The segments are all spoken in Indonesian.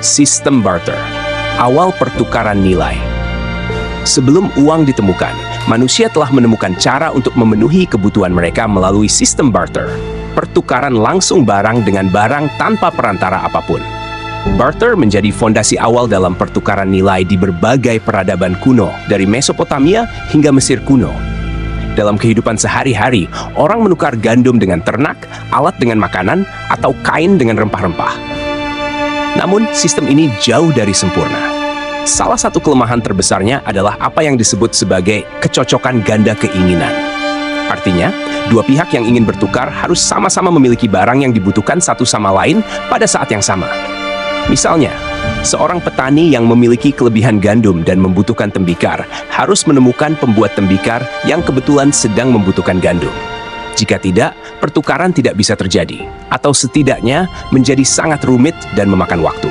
Sistem barter, awal pertukaran nilai. Sebelum uang ditemukan, manusia telah menemukan cara untuk memenuhi kebutuhan mereka melalui sistem barter, pertukaran langsung barang dengan barang tanpa perantara apapun. Barter menjadi fondasi awal dalam pertukaran nilai di berbagai peradaban kuno, dari Mesopotamia hingga Mesir kuno. Dalam kehidupan sehari-hari, orang menukar gandum dengan ternak, alat dengan makanan, atau kain dengan rempah-rempah. Namun, sistem ini jauh dari sempurna. Salah satu kelemahan terbesarnya adalah apa yang disebut sebagai kecocokan ganda keinginan. Artinya, dua pihak yang ingin bertukar harus sama-sama memiliki barang yang dibutuhkan satu sama lain pada saat yang sama. Misalnya, seorang petani yang memiliki kelebihan gandum dan membutuhkan tembikar harus menemukan pembuat tembikar yang kebetulan sedang membutuhkan gandum. Jika tidak, pertukaran tidak bisa terjadi, atau setidaknya menjadi sangat rumit dan memakan waktu.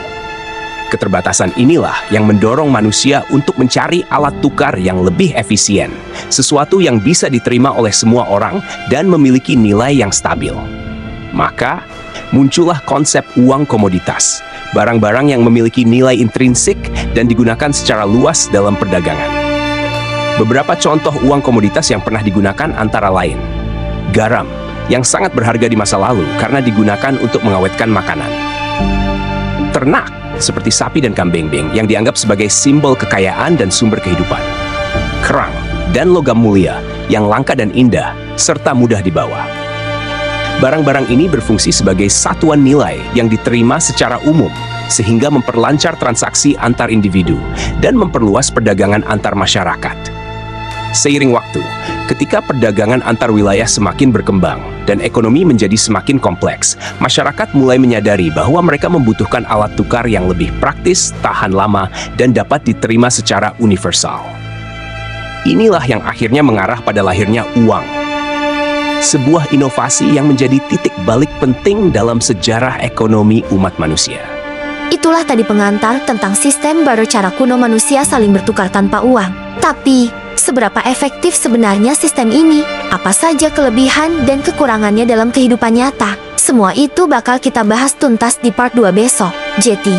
Keterbatasan inilah yang mendorong manusia untuk mencari alat tukar yang lebih efisien, sesuatu yang bisa diterima oleh semua orang dan memiliki nilai yang stabil. Maka, muncullah konsep uang komoditas, barang-barang yang memiliki nilai intrinsik dan digunakan secara luas dalam perdagangan. Beberapa contoh uang komoditas yang pernah digunakan antara lain: garam, yang sangat berharga di masa lalu karena digunakan untuk mengawetkan makanan. Ternak, seperti sapi dan kambing yang dianggap sebagai simbol kekayaan dan sumber kehidupan. Kerang dan logam mulia yang langka dan indah, serta mudah dibawa. Barang-barang ini berfungsi sebagai satuan nilai yang diterima secara umum, sehingga memperlancar transaksi antar individu dan memperluas perdagangan antar masyarakat. Seiring waktu, ketika perdagangan antar wilayah semakin berkembang dan ekonomi menjadi semakin kompleks, masyarakat mulai menyadari bahwa mereka membutuhkan alat tukar yang lebih praktis, tahan lama, dan dapat diterima secara universal. Inilah yang akhirnya mengarah pada lahirnya uang. Sebuah inovasi yang menjadi titik balik penting dalam sejarah ekonomi umat manusia. Itulah tadi pengantar tentang sistem barter, cara kuno manusia saling bertukar tanpa uang. Tapi, seberapa efektif sebenarnya sistem ini? Apa saja kelebihan dan kekurangannya dalam kehidupan nyata? Semua itu bakal kita bahas tuntas di part 2 besok. Jadi,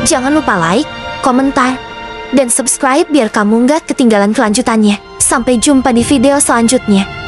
jangan lupa like, komentar, dan subscribe biar kamu nggak ketinggalan kelanjutannya. Sampai jumpa di video selanjutnya.